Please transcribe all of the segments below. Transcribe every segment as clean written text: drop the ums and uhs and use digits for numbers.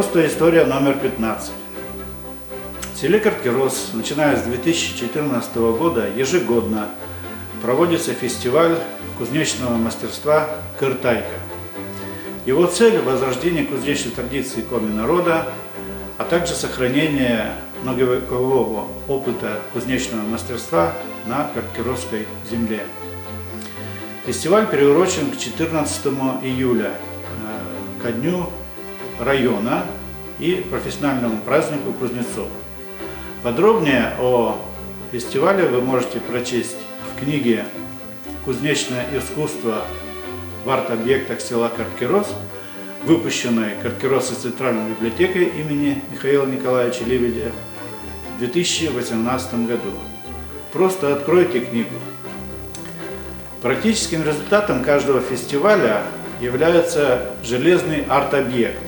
Просто история номер 15. В селе Карткерос, начиная с 2014 года, ежегодно проводится фестиваль кузнечного мастерства «Кыртайка». Его цель – возрождение кузнечной традиции коми-народа, а также сохранение многовекового опыта кузнечного мастерства на Карткеросской земле. Фестиваль приурочен к 14 июля, ко дню района и профессиональному празднику кузнецов. Подробнее о фестивале вы можете прочесть в книге «Кузнечное искусство в арт-объектах села Карткерос», выпущенной Карткеросской центральной библиотекой имени Михаила Николаевича Лебедя в 2018 году. Просто откройте книгу. Практическим результатом каждого фестиваля является железный арт-объект,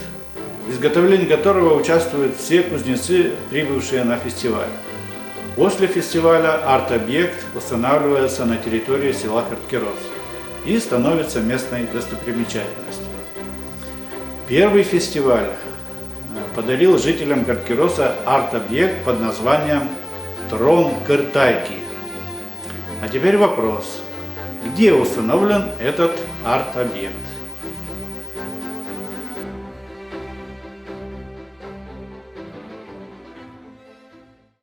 в изготовлении которого участвуют все кузнецы, прибывшие на фестиваль. После фестиваля арт-объект устанавливается на территории села Карткерос и становится местной достопримечательностью. Первый фестиваль подарил жителям Карткероса арт-объект под названием «Трон Кыртайки». А теперь вопрос: где установлен этот арт-объект?